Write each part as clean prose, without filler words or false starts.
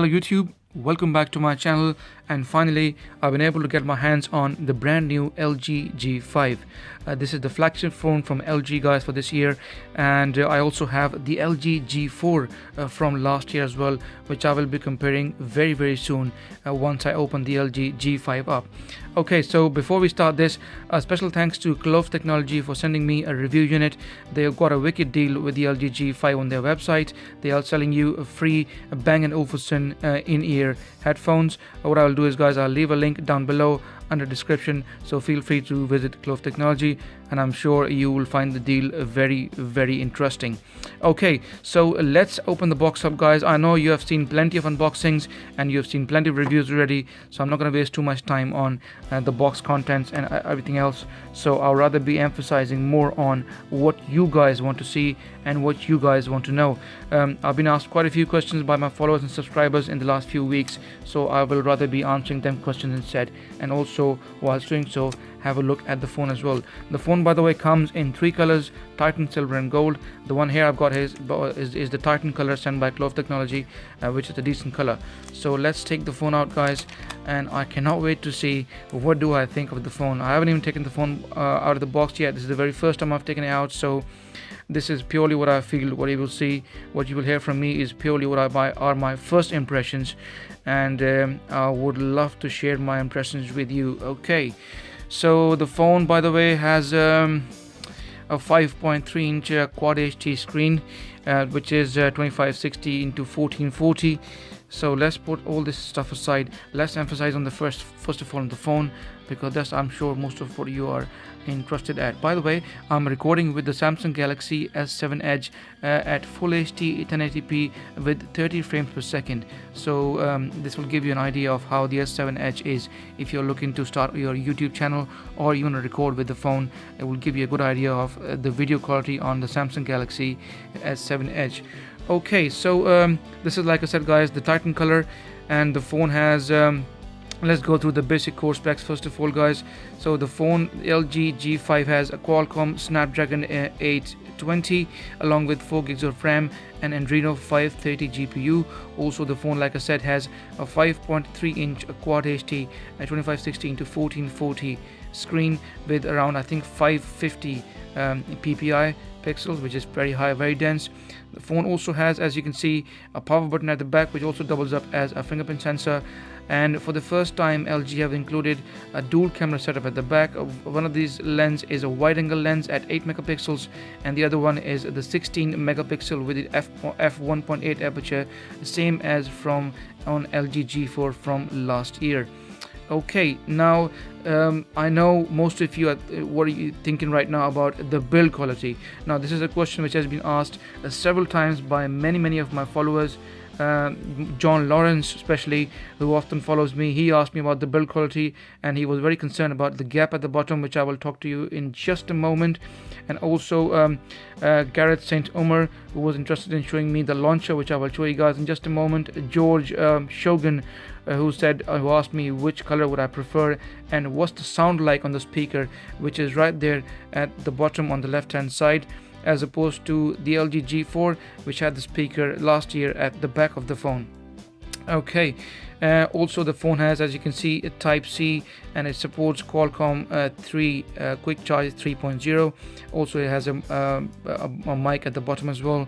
Hello YouTube, welcome back to my channel, and finally I've been able to get my hands on the brand new LG G5. This is the flagship phone from LG guys for this year, and I also have the LG G4 from last year as well, which I will be comparing very soon once I open the LG G5 up. Okay, so before we start this, a special thanks to Clove Technology for sending me a review unit. They've got a wicked deal with the LG G5 on their website. They are selling you a free Bang & Olufsen in-ear headphones. What I'll do is, guys, I'll leave a link down below under description, so feel free to visit Clove Technology, and I'm sure you will find the deal very interesting. Okay, so let's open the box up, guys. I know you have seen plenty of unboxings and you have seen plenty of reviews already, so I'm not going to waste too much time on the box contents and everything else. So I'll rather be emphasizing more on what you guys want to see and what you guys want to know. I've been asked quite a few questions by my followers and subscribers in the last few weeks, so I will rather be answering them questions instead, and also whilst doing so, have a look at the phone as well. The phone, by the way, comes in three colors: Titan, Silver and Gold. The one here I've got is the Titan color sent by Clove Technology, which is a decent color. So let's take the phone out, guys, and I cannot wait to see what do I think of the phone. I haven't even taken the phone out of the box yet. This is the very first time I've taken it out, so this is purely what I feel. What you will see, what you will hear from me is purely what are my first impressions, and I would love to share my impressions with you. Okay, so the phone, by the way, has a 5.3 inch Quad HD screen, which is 2560 into 1440. So let's put all this stuff aside. Let's emphasize on the first of all on the phone, because that's, I'm sure, most of what you are interested at. By the way, I'm recording with the Samsung Galaxy S7 Edge at Full HD 1080p with 30 frames per second. So this will give you an idea of how the S7 Edge is. If you're looking to start your YouTube channel or you want to record with the phone, it will give you a good idea of the video quality on the Samsung Galaxy S7 Edge. Okay, so this is, like I said, guys, the Titan color, and the phone has let's go through the basic core specs first of all, guys. So the phone, LG G5, has a Qualcomm Snapdragon 820 along with 4 gigs of RAM and Adreno 530 GPU. Also, the phone, like I said, has a 5.3 inch Quad HD at 2560 into 1440 screen with around, I think, 550 ppi pixels, which is very high, very dense. The phone also has, as you can see, a power button at the back, which also doubles up as a fingerprint sensor. And for the first time, LG have included a dual camera setup at the back. One of these lenses is a wide angle lens at 8 megapixels, and the other one is the 16 megapixel with the f1.8 aperture, same as from on LG G4 from last year. Okay, now I know most of you are, what are you thinking right now about the build quality? Now, this is a question which has been asked several times by many of my followers. John Lawrence, especially, who often follows me, he asked me about the build quality, and he was very concerned about the gap at the bottom, which I will talk to you in just a moment. And also Gareth St. Omer, who was interested in showing me the launcher, which I will show you guys in just a moment. George Shogun, who asked me which color would I prefer and what's the sound like on the speaker, which is right there at the bottom on the left hand side, as opposed to the LG G4, which had the speaker last year at the back of the phone. Okay, also the phone has, as you can see, a Type C, and it supports Qualcomm 3 Quick Charge 3.0. Also, it has a mic at the bottom as well.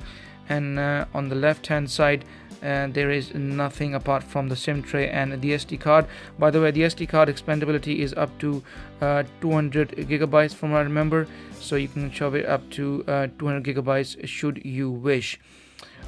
And on the left hand side, there is nothing apart from the SIM tray and the SD card. By the way, the SD card expandability is up to 200 gigabytes from what I remember, so you can shove it up to 200 gigabytes should you wish.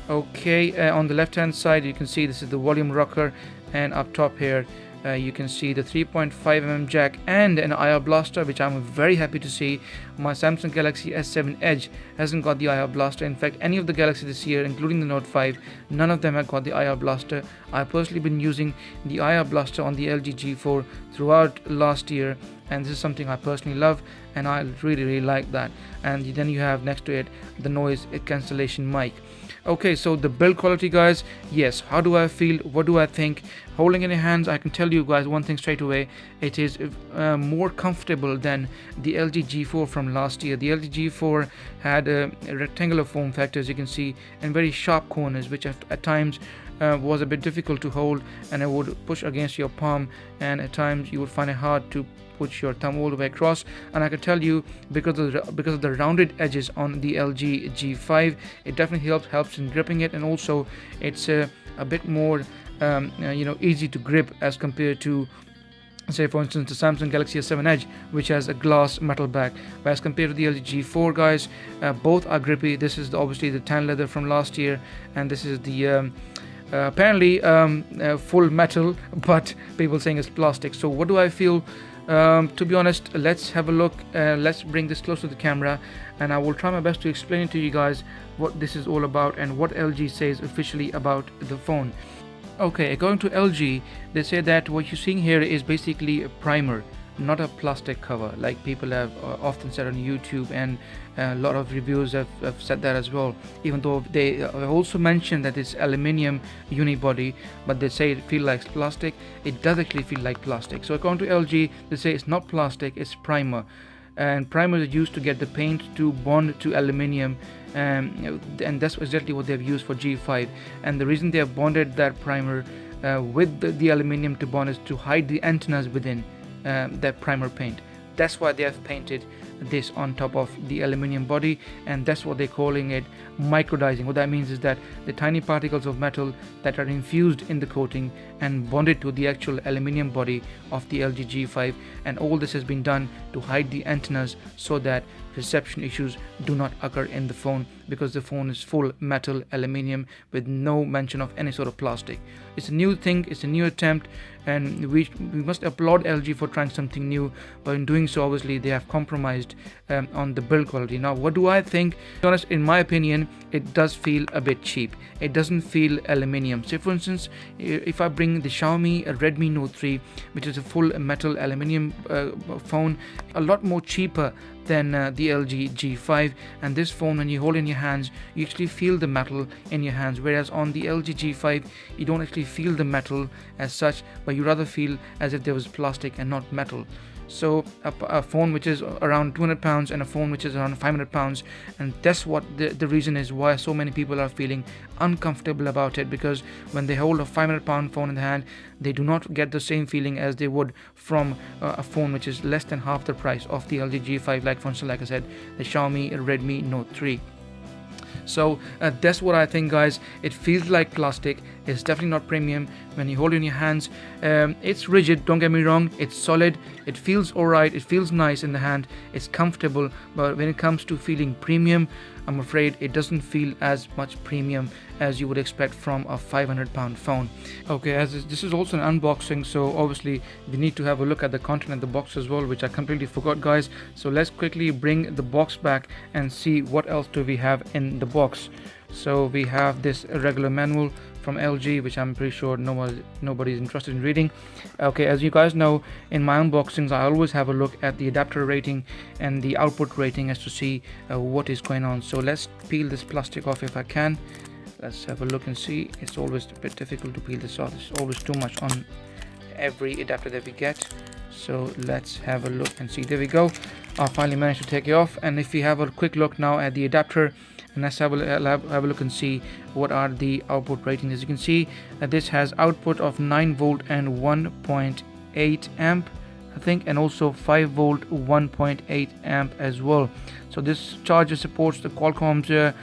Okay, on the left hand side, you can see this is the volume rocker, and up top here you can see the 3.5mm jack and an IR blaster, which I'm very happy to see. My Samsung Galaxy S7 Edge hasn't got the IR blaster. In fact, any of the Galaxy this year, including the Note 5, none of them have got the IR blaster. I've personally been using the IR blaster on the LG G4 throughout last year, and this is something I personally love, and I really like that. And then you have next to it the noise cancellation mic. Okay, so the build quality, guys, yes, how do I feel, what do I think? Holding in your hands, I can tell you guys one thing straight away: it is more comfortable than the LG G4 from last year. The LG G4 had a rectangular form factor, as you can see, and very sharp corners, which at times was a bit difficult to hold, and it would push against your palm, and at times you would find it hard to put your thumb all the way across. And I can tell you, because of the rounded edges on the LG G5, it definitely helps in gripping it, and also it's a bit more easy to grip as compared to, say for instance, the Samsung Galaxy S7 Edge, which has a glass metal back. But as compared to the LG G4, guys, both are grippy. This is obviously the tan leather from last year, and this is the apparently full metal, but people saying it's plastic. So what do I feel? To be honest, let's have a look. Let's bring this close to the camera, and I will try my best to explain it to you guys what this is all about and what LG says officially about the phone. Okay, according to LG, they say that what you're seeing here is basically a primer, not a plastic cover, like people have often said on YouTube, and a lot of reviewers have said that as well, even though they also mentioned that it's aluminium unibody, but they say it feels like plastic. It does actually feel like plastic. So according to LG, they say it's not plastic, it's primer, and primer is used to get the paint to bond to aluminium, and that's exactly what they've used for G5. And the reason they have bonded that primer with the aluminium to bond is to hide the antennas within that primer paint. That's why they have painted this on top of the aluminium body, and that's what they're calling it microdizing. What that means is that the tiny particles of metal that are infused in the coating and bonded to the actual aluminium body of the LG G5, and all this has been done to hide the antennas so that reception issues do not occur in the phone, because the phone is full metal aluminium with no mention of any sort of plastic. It's a new thing, it's a new attempt, and we must applaud LG for trying something new, but in doing so obviously they have compromised on the build quality. Now what do I think? To be honest, in my opinion, it does feel a bit cheap. It doesn't feel aluminium. Say for instance, if I bring the Xiaomi Redmi Note 3, which is a full metal aluminium phone, a lot more cheaper than the LG G5, and this phone, when you hold in your hands, you actually feel the metal in your hands, whereas on the LG G5 you don't actually feel the metal as such, but you rather feel as if there was plastic and not metal. So a phone which is around 200 pounds and a phone which is around 500 pounds, and that's what the reason is why so many people are feeling uncomfortable about it, because when they hold a 500-pound phone in the hand, they do not get the same feeling as they would from a phone which is less than half the price of the LG G5, like for instance, like I said, the Xiaomi Redmi Note 3. So that's what I think, guys. It feels like plastic. It's definitely not premium. When you hold it in your hands, it's rigid, don't get me wrong, it's solid, it feels alright, it feels nice in the hand, it's comfortable, but when it comes to feeling premium, I'm afraid it doesn't feel as much premium as you would expect from a 500-pound phone. Okay, as this is also an unboxing, so obviously we need to have a look at the content of the box as well, which I completely forgot, guys. So let's quickly bring the box back and see what else do we have in the box. So we have this regular manual from LG, which I'm pretty sure nobody's interested in reading. Okay, as you guys know, in my unboxings I always have a look at the adapter rating and the output rating as to see what is going on. So let's peel this plastic off if I can. Let's have a look and see. It's always a bit difficult to peel this off. There's always too much on every adapter that we get. So let's have a look and see. There we go. I finally managed to take it off. And if we have a quick look now at the adapter, and let's have a look and see what are the output ratings. As you can see, this has output of 9 volt and 1.8 amp, I think, and also 5 volt 1.8 amp as well. So this charger supports the Qualcomm's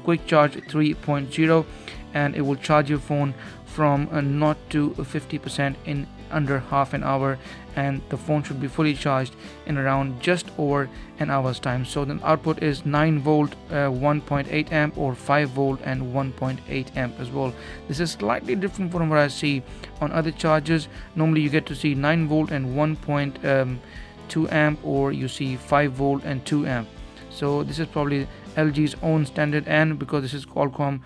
quick charge 3.0, and it will charge your phone from 0 to 50% in under half an hour, and the phone should be fully charged in around just over an hour's time. So the output is 9 volt 1.8 amp or 5 volt and 1.8 amp as well. This is slightly different from what I see on other chargers. Normally you get to see 9 volt and 1.2 amp, or you see 5 volt and 2 amp. So this is probably LG's own standard, and because this is Qualcomm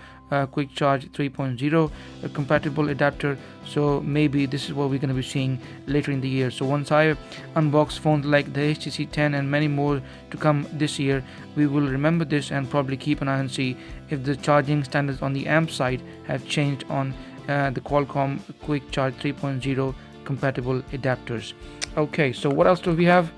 quick charge 3.0 compatible adapter, so maybe this is what we're going to be seeing later in the year. So once I unbox phones like the HTC 10 and many more to come this year, we will remember this and probably keep an eye and see if the charging standards on the amp side have changed on the Qualcomm quick charge 3.0 compatible adapters. Okay, so what else do we have?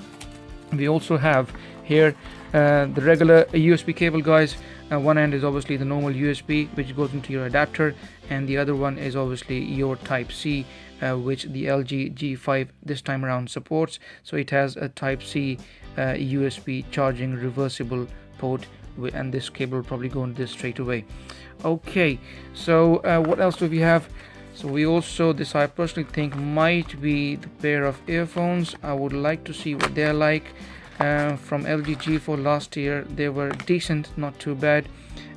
We also have here the regular USB cable, guys. One end is obviously the normal USB which goes into your adapter, and the other one is obviously your Type C, which the LG G5 this time around supports. So it has a Type C USB charging reversible port, and this cable will probably go into this straight away. Okay, so what else do we have? So we also, this I personally think might be the pair of earphones. I would like to see what they're like. From LG G4 last year, they were decent, not too bad,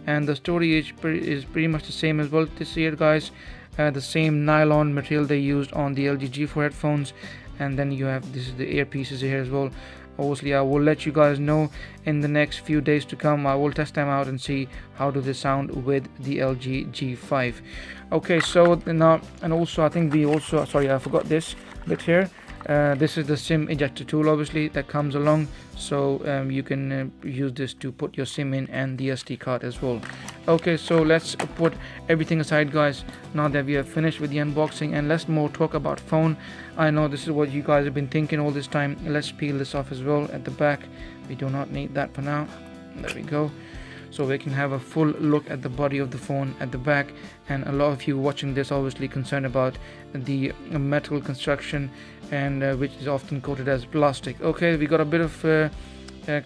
and the story is pretty much the same as well this year, guys. The same nylon material they used on the LG G4 headphones, and then you have, this is the earpieces here as well. Obviously I will let you guys know in the next few days to come. I will test them out and see how do they sound with the LG G5. Okay, so now, and also I think we also, sorry, I forgot this bit here. This is the SIM ejector tool, obviously, that comes along, so you can use this to put your SIM in and the SD card as well. Okay, so let's put everything aside, guys, now that we have finished with the unboxing, and let's more talk about phone. I know this is what you guys have been thinking all this time. Let's peel this off as well at the back. We do not need that for now. There we go. So we can have a full look at the body of the phone at the back, and a lot of you watching this obviously concerned about the metal construction, and which is often coated as plastic. Okay, we got a bit of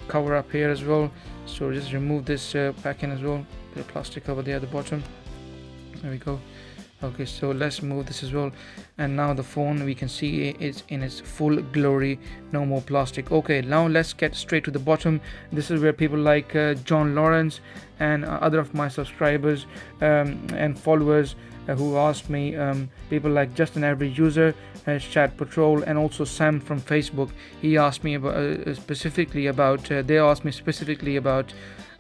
cover up here as well, so just remove this back in as well. Bit of plastic over there at the bottom. There we go. Okay, so let's move this as well, and now the phone, we can see it's in its full glory, no more plastic. Okay, now let's get straight to the bottom. This is where people like John Lawrence and other of my subscribers and followers who asked me, people like Just an Average User, Chat Patrol, and also Sam from Facebook. He asked me about specifically about they asked me specifically about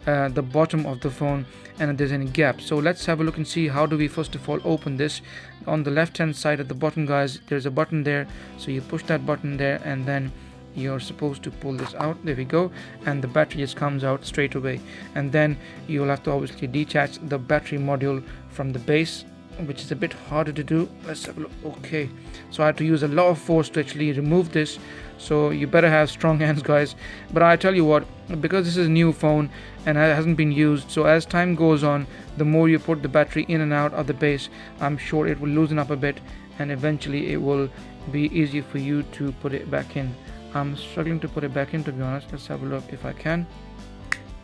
the bottom of the phone and if there's any gap. So let's have a look and see how do we first of all open this. On the left hand side at the bottom, guys, there's a button there, so you push that button there and then you're supposed to pull this out. There we go, and the battery just comes out straight away, and then you'll have to obviously detach the battery module from the base, which is a bit harder to do. Let's have a look. Okay, so I had to use a lot of force to actually remove this, so you better have strong hands, guys. But I tell you what, because this is a new phone and it hasn't been used, so as time goes on, the more you put the battery in and out of the base, I'm sure it will loosen up a bit, and eventually it will be easy for you to put it back in. I'm struggling to put it back in, to be honest. Let's have a look if I can.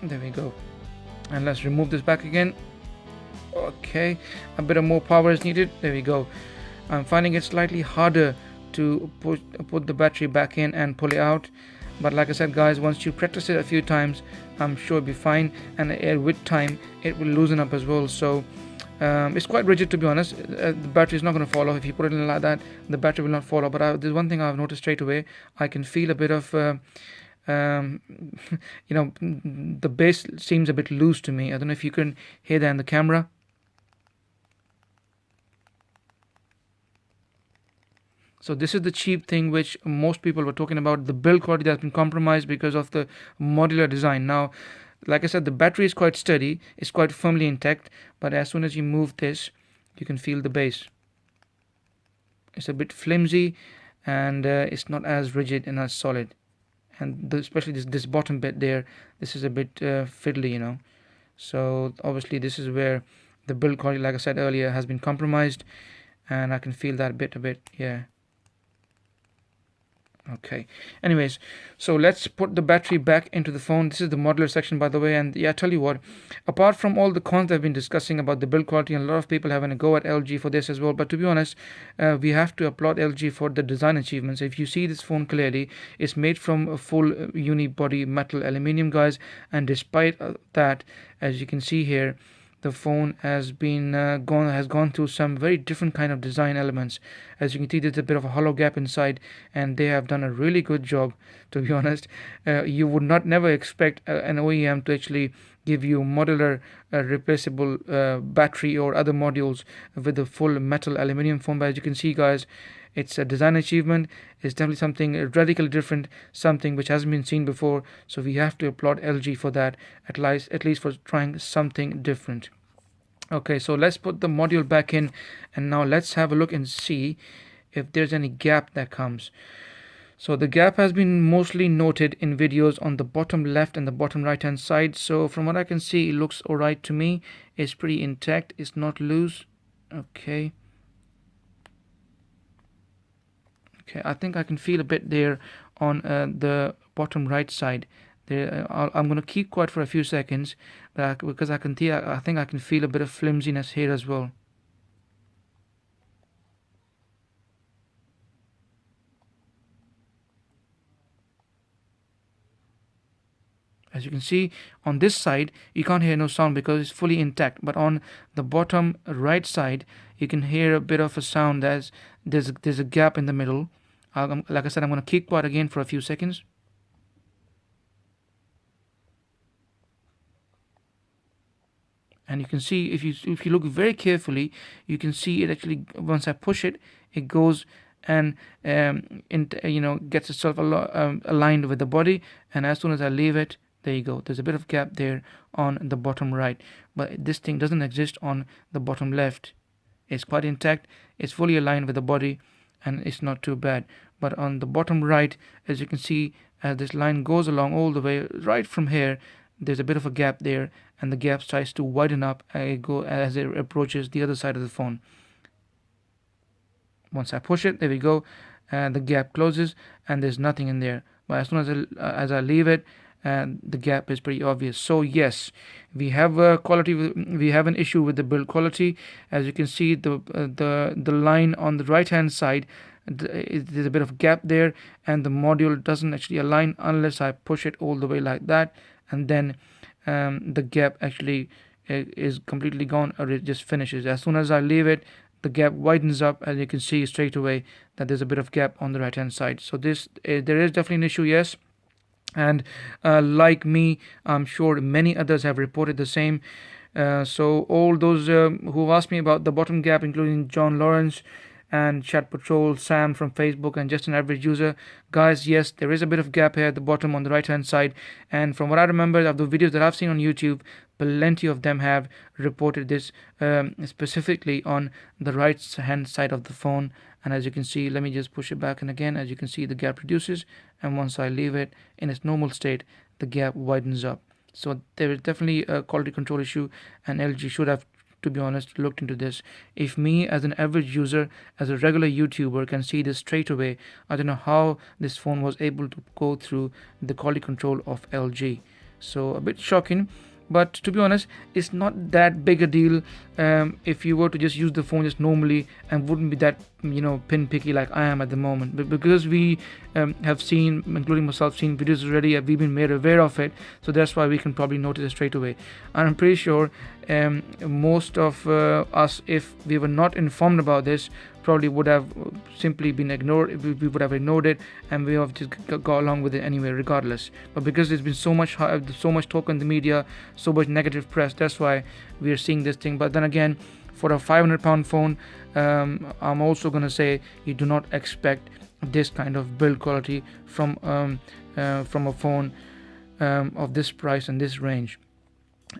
There we go, and let's remove this back again. Okay, a bit of more power is needed. There we go. I'm finding it slightly harder to put the battery back in and pull it out, but like I said, guys, once you practice it a few times, I'm sure it'll be fine, and with time it will loosen up as well. So it's quite rigid, to be honest. The battery is not going to fall off. If you put it in like that, the battery will not fall off. But there's one thing I've noticed straight away. I can feel a bit of you know, the base seems a bit loose to me. I don't know if you can hear that in the camera. So this is the cheap thing which most people were talking about, the build quality that's been compromised because of the modular design. Now, like I said, the battery is quite steady, it's quite firmly intact, but as soon as you move this, you can feel the base. It's a bit flimsy, and it's not as rigid and as solid. And especially this bottom bit there, this is a bit fiddly, you know. So obviously this is where the build quality, like I said earlier, has been compromised, and I can feel that a bit, yeah. Okay, anyways, so let's put the battery back into the phone. This is the modular section, by the way, and yeah, I tell you what, apart from all the cons that I've been discussing about the build quality, and a lot of people having a go at LG for this as well, but to be honest, we have to applaud LG for the design achievements. If you see this phone clearly, it's made from a full unibody metal aluminium, guys, and despite that, as you can see here, the phone has been gone through some very different kind of design elements. As you can see, there's a bit of a hollow gap inside, and they have done a really good job, to be honest. You would never expect an OEM to actually give you modular replaceable battery or other modules with a full metal aluminium phone. But as you can see, guys, it's a design achievement. It's definitely something radically different, something which hasn't been seen before. So we have to applaud LG for that, at least for trying something different. Okay, so let's put the module back in, and now let's have a look and see if there's any gap that comes. So the gap has been mostly noted in videos on the bottom left and the bottom right hand side. So from what I can see, it looks alright to me. It's pretty intact, it's not loose. Okay, I think I can feel a bit there on the bottom right side there. I'm going to keep quiet for a few seconds, because I can I think I can feel a bit of flimsiness here as well. As you can see, on this side you can't hear no sound because it's fully intact, but on the bottom right side you can hear a bit of a sound as there's a gap in the middle. Like I said, I'm going to keep quiet again for a few seconds. And you can see, if you look very carefully, you can see it actually, once I push it, it goes and gets itself aligned with the body, and as soon as I leave it, there you go, there's a bit of gap there on the bottom right, but this thing doesn't exist on the bottom left. It's quite intact, it's fully aligned with the body, and it's not too bad. But on the bottom right, as you can see, as this line goes along all the way right from here, there's a bit of a gap there, and the gap starts to widen up as it approaches the other side of the phone. Once I push it, there we go, and the gap closes and there's nothing in there. But as soon as I leave it, the gap is pretty obvious. So yes, we have we have an issue with the build quality. As you can see, the line on the right hand side, there's a bit of gap there, and the module doesn't actually align unless I push it all the way like that, and then the gap actually is completely gone, or it just finishes. As soon as I leave it, the gap widens up, and you can see straight away that there's a bit of gap on the right hand side. So this there is definitely an issue, yes. And like me, I'm sure many others have reported the same. So all those who asked me about the bottom gap, including John Lawrence and Chat Patrol, Sam from Facebook, and Just an Average User, guys, yes, there is a bit of gap here at the bottom on the right hand side, and from what I remember of the videos that I've seen on YouTube, plenty of them have reported this, specifically on the right hand side of the phone. And as you can see, let me just push it back, and again, as you can see, the gap reduces, and once I leave it in its normal state, the gap widens up. So there is definitely a quality control issue, and LG should have, to be honest, looked into this. If me as an average user, as a regular YouTuber, can see this straight away, I don't know how this phone was able to go through the quality control of LG. So a bit shocking, but to be honest, it's not that big a deal if you were to just use the phone just normally and wouldn't be that pin picky like I am at the moment. But because we have seen, including myself, seen videos already, we've been made aware of it, so that's why we can probably notice it straight away. And I'm pretty sure most of us, if we were not informed about this, probably would have simply been ignored. We would have ignored it, and we have just go along with it anyway, regardless. But because there's been so much talk in the media, so much negative press, that's why we are seeing this thing. But then again, for a £500 phone, I'm also gonna say you do not expect this kind of build quality from a phone of this price and this range.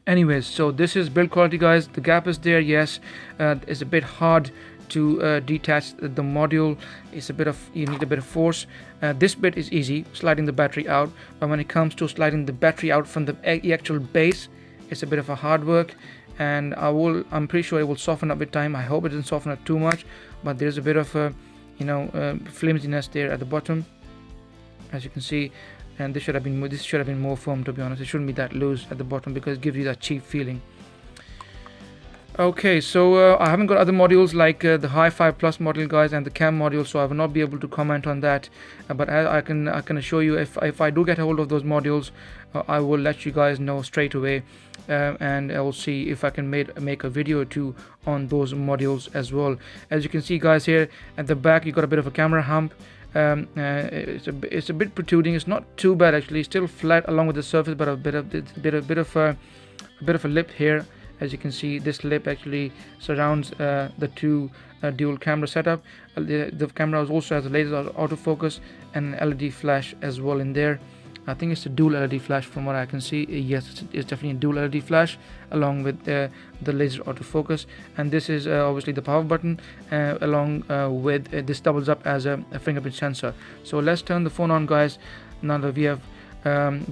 Anyways, so this is build quality, guys. The gap is there, yes. It's a bit hard to detach the module. You need a bit of force. This bit is easy, sliding the battery out, but when it comes to sliding the battery out from the actual base, it's a bit of a hard work, and I'm pretty sure it will soften up with time. I hope it doesn't soften up too much, but there's a bit of flimsiness there at the bottom, as you can see. And this should have been more firm, to be honest. It shouldn't be that loose at the bottom, because it gives you that cheap feeling. Okay, so I haven't got other modules like the Hi-Fi Plus module, guys, and the Cam module, so I will not be able to comment on that. But I can assure you, if I do get a hold of those modules, I will let you guys know straight away, and I will see if I can make a video or two on those modules as well. As you can see, guys, here at the back, you got a bit of a camera hump. It's a bit protruding. It's not too bad actually. Still flat along with the surface, but a bit of a lip here. As you can see, this lip actually surrounds the two dual camera setup. The camera also has a laser autofocus and an LED flash as well in there. I think it's a dual LED flash from what I can see. Yes, it's definitely a dual LED flash along with the laser autofocus, and this is obviously the power button along with this doubles up as a fingerprint sensor. So let's turn the phone on, guys, now that we have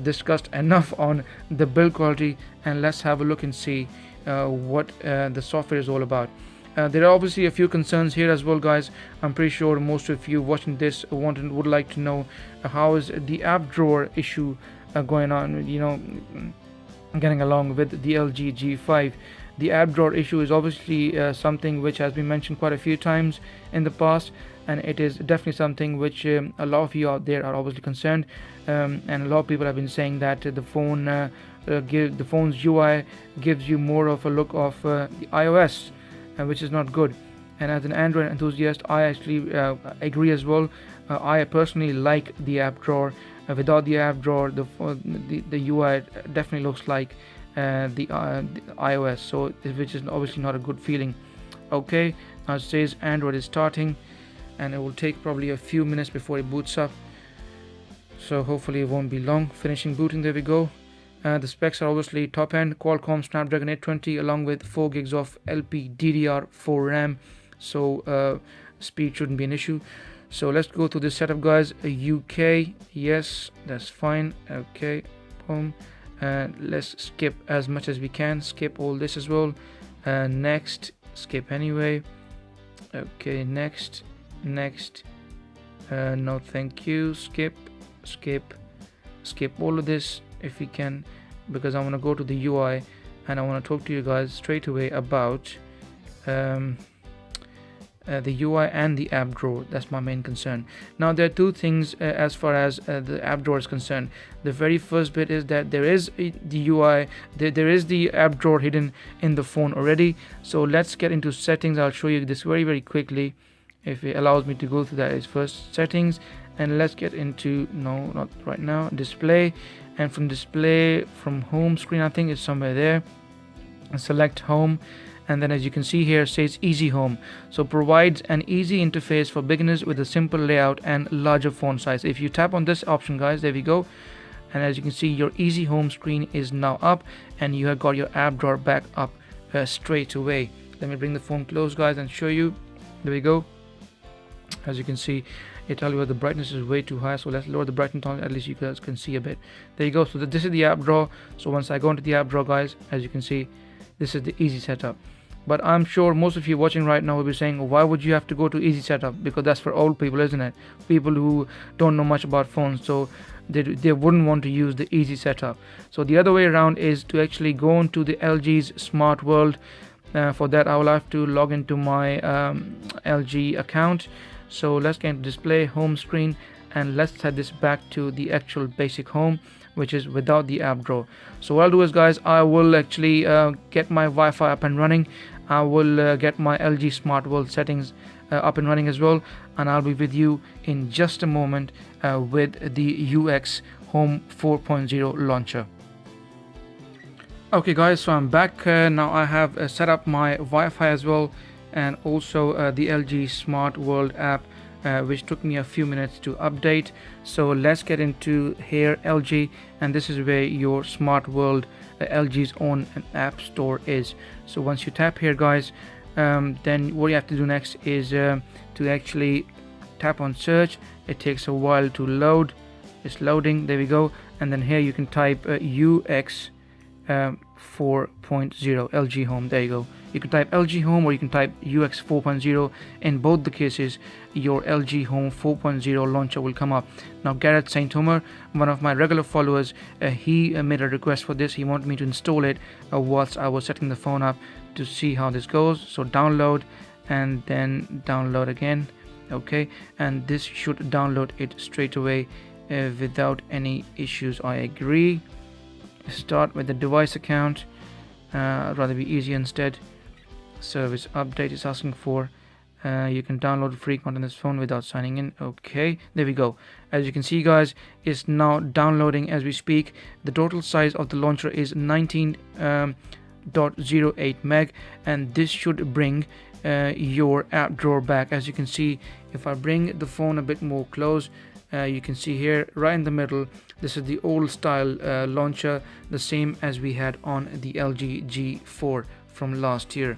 discussed enough on the build quality, and let's have a look and see what the software is all about. There are obviously a few concerns here as well, guys. I'm pretty sure most of you watching this would like to know how is the app drawer issue going on, getting along with the LG G5. The app drawer issue is obviously something which has been mentioned quite a few times in the past, and it is definitely something which a lot of you out there are obviously concerned, and a lot of people have been saying that the phone's UI gives you more of a look of the iOS, which is not good. And as an Android enthusiast, I actually agree as well. I personally like the app drawer. Without the app drawer, the UI definitely looks like the iOS, so which is obviously not a good feeling. Okay, now it says Android is starting, and it will take probably a few minutes before it boots up, so hopefully it won't be long. Finishing booting, there we go. The specs are obviously top end Qualcomm Snapdragon 820 along with 4 gigs of LPDDR4 RAM, so speed shouldn't be an issue. So let's go through this setup, guys. UK, yes, that's fine. Okay, boom. Let's skip as much as we can. Skip all this as well. Next, skip anyway. Okay, next. No, thank you. Skip all of this if we can, because I want to go to the UI and I want to talk to you guys straight away about the UI and the app drawer. That's my main concern. Now there are two things as far as the app drawer is concerned. The very first bit is that there is the UI, there is the app drawer hidden in the phone already. So let's get into settings. I'll show you this very quickly if it allows me to go through that. Is first settings, and let's get into, no, not right now, display, and from display, from home screen, I think it's somewhere there, and select home. And then as you can see here, it says easy home, so provides an easy interface for beginners with a simple layout and larger font size. If you tap on this option, guys, there we go, and as you can see, your easy home screen is now up, and you have got your app drawer back up straight away. Let me bring the phone close, guys, and show you. There we go. As you can see, it tells you the brightness is way too high, so let's lower the brightness on, at least you guys can see a bit. There you go. So this is the app drawer. So once I go into the app drawer, guys, as you can see, this is the easy setup. But I'm sure most of you watching right now will be saying, why would you have to go to easy setup? Because that's for old people, isn't it? People who don't know much about phones, so they wouldn't want to use the easy setup. So the other way around is to actually go into the LG's smart world. For that, I will have to log into my LG account. So let's get into display, home screen, and let's set this back to the actual basic home, which is without the app drawer. So what I'll do is, guys, I will actually get my Wi-Fi up and running. I will get my LG Smart World settings up and running as well, and I'll be with you in just a moment with the UX Home 4.0 launcher. Okay, guys, so I'm back. Now I have set up my Wi-Fi as well, and also the LG Smart World app, which took me a few minutes to update. So let's get into here, LG, and this is where your Smart World LG's own app store is. So once you tap here, guys, then what you have to do next is to actually tap on search. It takes a while to load. It's loading. There we go. And then here you can type UX 4.0 LG Home. There you go. You can type LG Home or you can type UX 4.0. In both the cases, your LG Home 4.0 launcher will come up. Now Gareth St. Homer, one of my regular followers, he made a request for this. He wanted me to install it whilst I was setting the phone up to see how this goes. So download and then download again. Okay, and this should download it straight away without any issues. I agree. Start with the device account. I'd rather be easy instead. Service update is asking for. You can download free content on this phone without signing in. Okay, there we go. As you can see, guys, it's now downloading as we speak. The total size of the launcher is 19.08 meg, and this should bring your app drawer back. As you can see, if I bring the phone a bit more close, You can see here right in the middle, this is the old style launcher, the same as we had on the LG G4 from last year.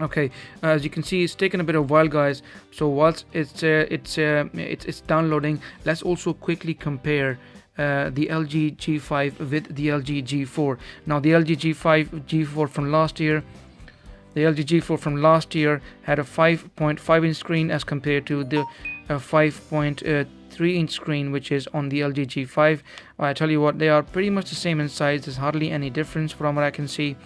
Okay, as you can see, it's taken a bit of while, guys. So whilst it's downloading, let's also quickly compare the LG G5 with the LG G4. Now the LG G4 from last year, had a 5.5 inch screen as compared to the 5.3 inch screen which is on the LG G5. I tell you what, they are pretty much the same in size. There's hardly any difference from what I can see.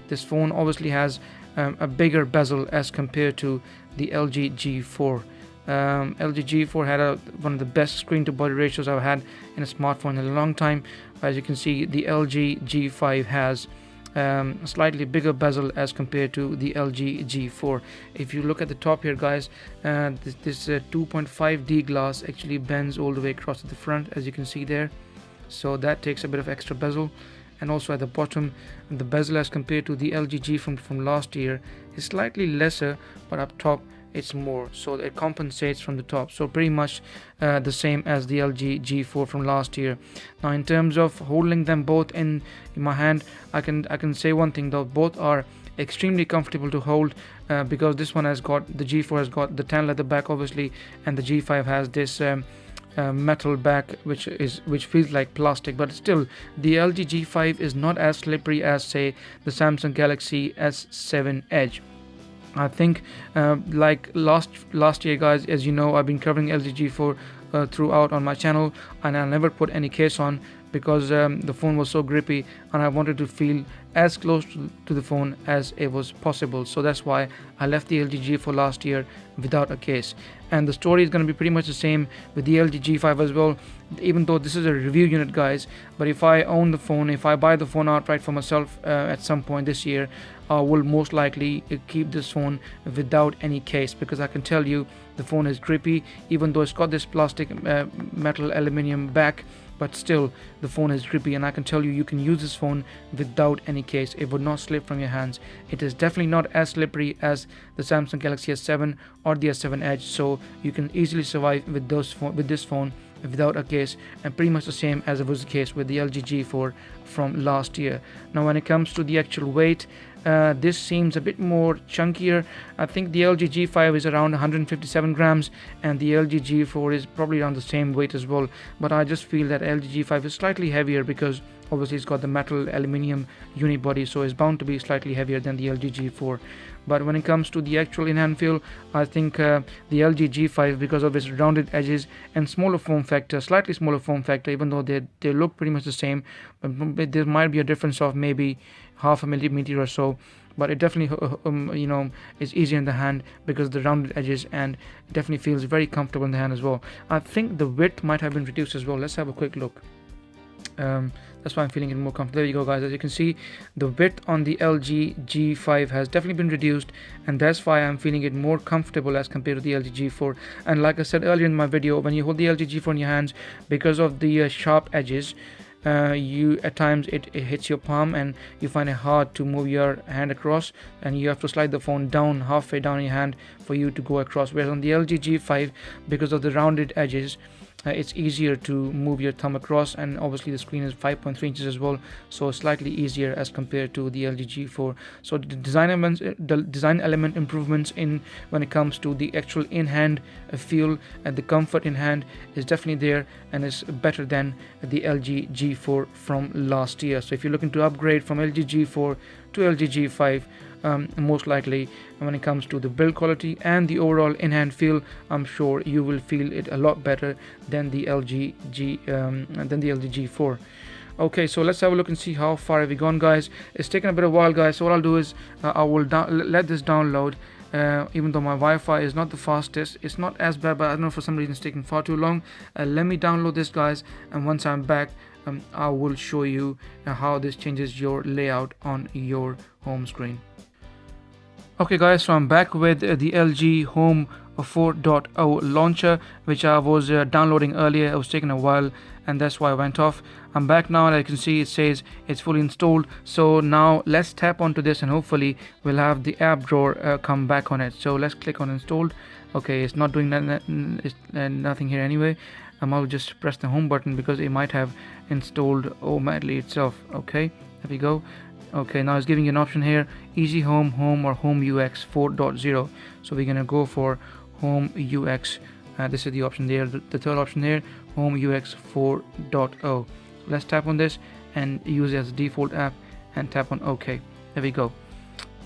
This phone obviously has a bigger bezel as compared to the LG G4. LG G4 had one of the best screen to body ratios I've had in a smartphone in a long time. As you can see, the LG G5 has a slightly bigger bezel as compared to the LG G4. If you look at the top here, guys, this 2.5D glass actually bends all the way across to the front, as you can see there. So that takes a bit of extra bezel. And also at the bottom, the bezel as compared to the LG G from last year is slightly lesser, but up top it's more, so it compensates from the top. So pretty much the same as the LG G4 from last year. Now in terms of holding them both in my hand, I can say one thing though: both are extremely comfortable to hold, because this one has got, the G4 has got the tan leather back obviously, and the G5 has this metal back which feels like plastic. But still, the LG G5 is not as slippery as, say, the Samsung Galaxy S7 Edge. I think like last year, guys, as you know, I've been covering LG G4 throughout on my channel, and I never put any case on because the phone was so grippy and I wanted to feel as close to the phone as it was possible. So that's why I left the LG G4 last year without a case. And the story is going to be pretty much the same with the LG G5 as well, even though this is a review unit, guys. But if I own the phone, if I buy the phone outright for myself at some point this year, I will most likely keep this phone without any case, because I can tell you the phone is grippy, even though it's got this plastic metal aluminium back. But still, the phone is grippy, and I can tell you, you can use this phone without any case. It would not slip from your hands. It is definitely not as slippery as the Samsung Galaxy S7 or the S7 Edge, so you can easily survive with this phone without a case, and pretty much the same as it was the case with the LG G4 from last year. Now when it comes to the actual weight, this seems a bit more chunkier. I think the LG G5 is around 157 grams and the LG G4 is probably around the same weight as well, but I just feel that LG G5 is slightly heavier because obviously it's got the metal aluminium unibody, so it's bound to be slightly heavier than the LG G4. But when it comes to the actual in-hand feel, I think the LG G5, because of its rounded edges and smaller form factor, slightly smaller form factor, even though they look pretty much the same, but there might be a difference of maybe half a millimeter or so, but it definitely is easier in the hand because of the rounded edges, and it definitely feels very comfortable in the hand as well. I think the width might have been reduced as well. Let's have a quick look. That's why I'm feeling it more comfortable. There you go, guys. As you can see, the width on the LG G5 has definitely been reduced, and that's why I'm feeling it more comfortable as compared to the LG G4. And like I said earlier in my video, when you hold the LG G4 in your hands, because of the sharp edges, you at times it hits your palm and you find it hard to move your hand across, and you have to slide the phone down halfway down your hand for you to go across. Whereas on the LG G5, because of the rounded edges, it's easier to move your thumb across, and obviously the screen is 5.3 inches as well, so slightly easier as compared to the LG G4. So the design element improvements in when it comes to the actual in-hand feel and the comfort in hand is definitely there, and is better than the LG G4 from last year. So if you're looking to upgrade from LG G4 to LG G5, most likely when it comes to the build quality and the overall in-hand feel, I'm sure you will feel it a lot better than the LG G4. Okay, so let's have a look and see how far have we gone, guys. It's taken a bit of a while, guys, so what I'll do is I will let this download. Even though my Wi-Fi is not the fastest, it's not as bad, but I don't know, for some reason it's taking far too long. Let me download this, guys, and once I'm back, I will show you how this changes your layout on your home screen. Okay, guys, so I'm back with the LG Home 4.0 launcher, which I was downloading earlier. It was taking a while, and that's why I went off. I'm back now, and I can see it says it's fully installed. So now let's tap onto this, and hopefully we'll have the app drawer come back on it. So let's click on installed. Okay, it's not doing nothing here anyway. I'll just press the home button because it might have installed automatically itself. Okay, there we go. Okay, now it's giving you an option here: Easy Home, Home, or Home UX 4.0. So we're gonna go for Home UX. This is the option there, the third option here, Home UX 4.0. Let's tap on this and use it as a default app and tap on OK. There we go.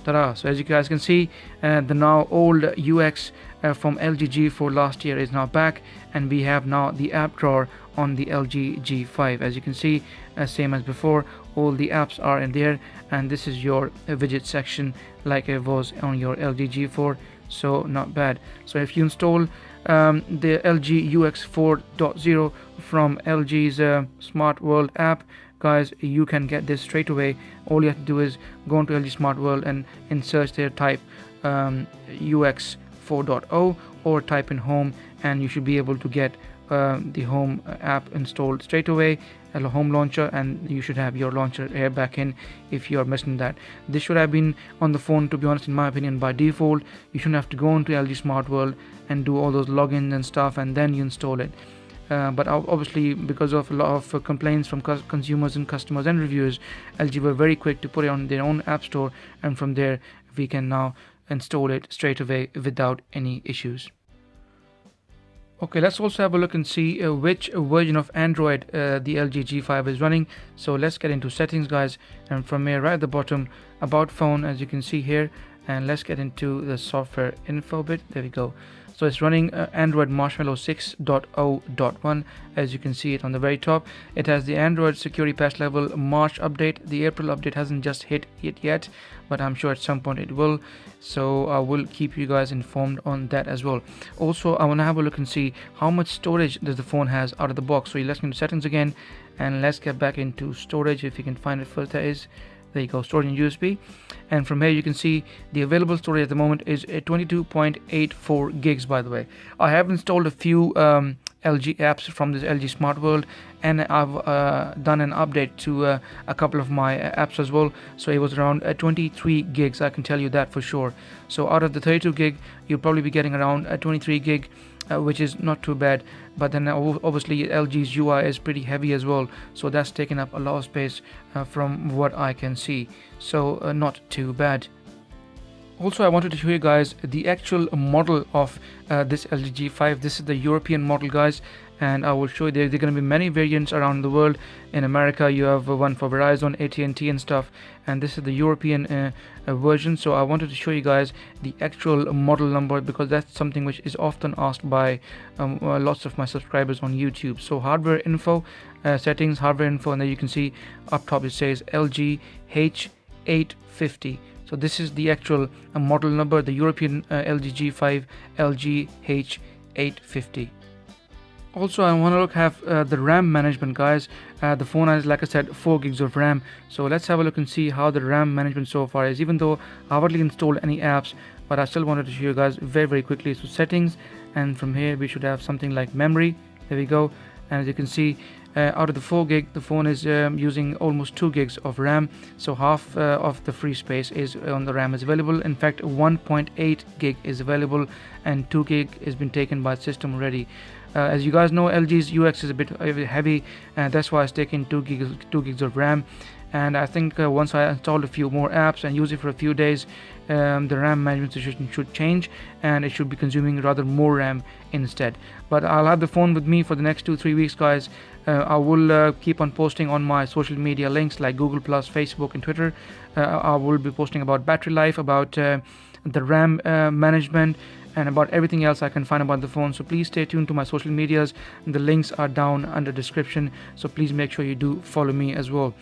Ta-da! So as you guys can see, the now old UX from LG G4 last year is now back, and we have now the app drawer on the LG G5. As you can see, same as before, all the apps are in there, and this is your widget section like it was on your LG G4. So not bad. So if you install the LG UX 4.0 from LG's Smart World app, guys, you can get this straight away. All you have to do is go into LG Smart World and in search there type UX 4.0 or type in home, and you should be able to get the home app installed straight away, a home launcher, and you should have your launcher here back in if you are missing that. This should have been on the phone, to be honest, in my opinion, by default. You shouldn't have to go into LG Smart World and do all those logins and stuff and then you install it. But obviously, because of a lot of complaints from consumers and customers and reviewers, LG were very quick to put it on their own app store, and from there we can now install it straight away without any issues. Okay, let's also have a look and see which version of Android the LG G5 is running. So let's get into settings, guys, and from here right at the bottom, about phone, as you can see here, and let's get into the software info bit. There we go. So it's running Android Marshmallow 6.0.1, as you can see it on the very top. It has the Android security patch level March update. The April update hasn't just hit it yet, but I'm sure at some point it will. So I will keep you guys informed on that as well. Also, I want to have a look and see how much storage does the phone has out of the box. So let's go into settings again, and let's get back into storage if you can find it first. There you go, storage and USB. And from here you can see the available storage at the moment is 22.84 gigs, by the way. I have installed a few LG apps from this LG Smart World, and I've done an update to a couple of my apps as well. So it was around 23 gigs, I can tell you that for sure. So out of the 32 gig, you'll probably be getting around 23 gig, which is not too bad. But then obviously LG's UI is pretty heavy as well, so that's taking up a lot of space from what I can see. So not too bad. Also, I wanted to show you guys the actual model of this LG G5. This is the European model, guys, and I will show you there are going to be many variants around the world. In America you have one for Verizon, AT&T and stuff, and this is the European version. So I wanted to show you guys the actual model number, because that's something which is often asked by lots of my subscribers on YouTube. So hardware info, settings, hardware info, and there you can see up top it says LG H850. So this is the actual model number, the European LG G5 LG H850. Also, I want to have the RAM management, guys. The phone has, like I said, 4 gigs of RAM. So let's have a look and see how the RAM management so far is, even though I hardly installed any apps, but I still wanted to show you guys very quickly. So settings, and from here we should have something like memory. There we go. And as you can see, out of the 4 gig, the phone is using almost 2 gigs of RAM. So half of the free space is on the RAM is available. In fact, 1.8 gig is available, and 2 gig has been taken by the system already. As you guys know, LG's UX is a bit heavy, and that's why it's taking 2 gigs of RAM. And I think once I install a few more apps and use it for a few days, the RAM management situation should change, and it should be consuming rather more RAM instead. But I'll have the phone with me for the next 2-3 weeks, guys. I will keep on posting on my social media links like Google+, Facebook and Twitter. I will be posting about battery life, about the RAM management, and about everything else I can find about the phone. So please stay tuned to my social medias. The links are down under description, so please make sure you do follow me as well.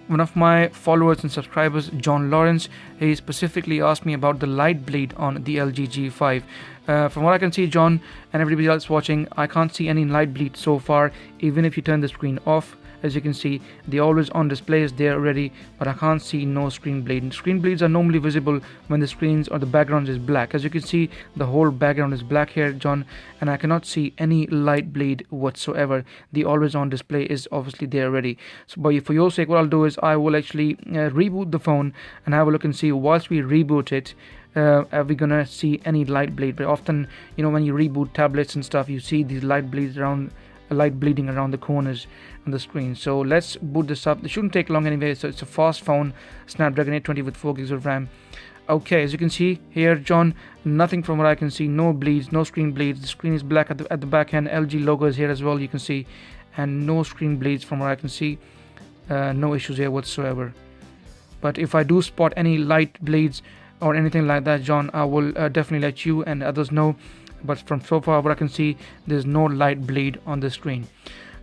One of my followers and subscribers, John Lawrence, he specifically asked me about the light bleed on the LG G5. From what I can see, John and everybody else watching, I can't see any light bleed so far, even if you turn the screen off. As you can see, the always on display is there already, but I can't see no screen bleed. Screen bleeds are normally visible when the screens or the background is black. As you can see, the whole background is black here, John, and I cannot see any light bleed whatsoever. The always on display is obviously there already. So, but for your sake, what I'll do is I will actually reboot the phone and have a look and see. Whilst we reboot it, are we gonna see any light bleed. But often, when you reboot tablets and stuff, you see these light bleeding around the corners on the screen. So let's boot this up. It shouldn't take long anyway. So it's a fast phone, Snapdragon 820 with 4 gigs of RAM. Okay, as you can see here, John, nothing from what I can see. No bleeds, no screen bleeds. The screen is black at the back end. LG logo is here as well, you can see, and no screen bleeds from what I can see. No issues here whatsoever. But if I do spot any light bleeds or anything like that, John, I will definitely let you and others know. But from so far what I can see, there's no light bleed on the screen.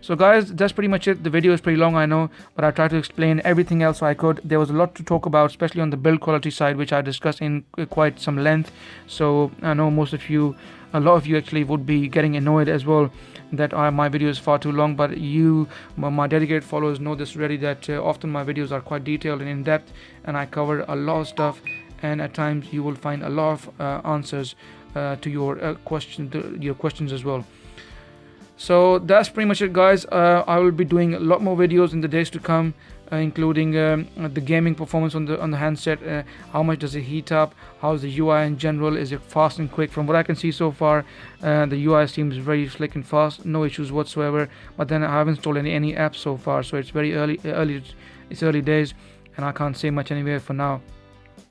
So guys, that's pretty much it. The video is pretty long, I know, but I tried to explain everything else I could. There was a lot to talk about, especially on the build quality side, which I discussed in quite some length. So I know a lot of you actually would be getting annoyed as well that my video is far too long, but you, my dedicated followers, know this already, that often my videos are quite detailed and in depth, and I cover a lot of stuff, and at times you will find a lot of answers to your questions as well. So that's pretty much it, guys. I will be doing a lot more videos in the days to come, including the gaming performance on the handset. How much does it heat up? How's the UI in general? Is it fast and quick? From what I can see so far, the UI seems very slick and fast. No issues whatsoever. But then I haven't installed any apps so far, so it's very early. It's early days, and I can't say much anywhere for now.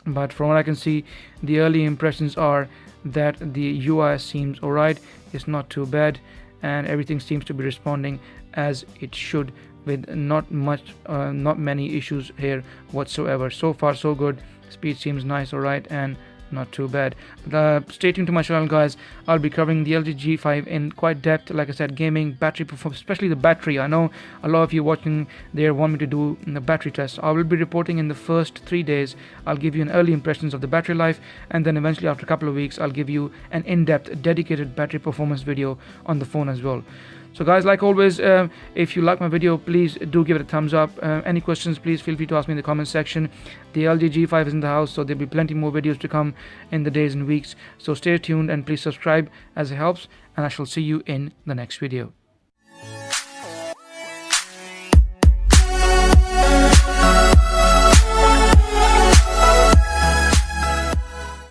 But from what I can see, the early impressions are that the UI seems alright. It's not too bad, and everything seems to be responding as it should, with not many issues here whatsoever. So far so good. Speed seems nice, alright, and not too bad. But stay tuned to my channel, guys. I'll be covering the LG G5 in quite depth. Like I said, gaming, battery performance, especially the battery. I know a lot of you watching there want me to do the battery test. I will be reporting in the first 3 days. I'll give you an early impressions of the battery life, and then eventually after a couple of weeks I'll give you an in-depth dedicated battery performance video on the phone as well. So guys, like always, if you like my video, please do give it a thumbs up. Any questions, please feel free to ask me in the comment section. The LG G5 is in the house, so there'll be plenty more videos to come in the days and weeks. So stay tuned and please subscribe as it helps, and I shall see you in the next video.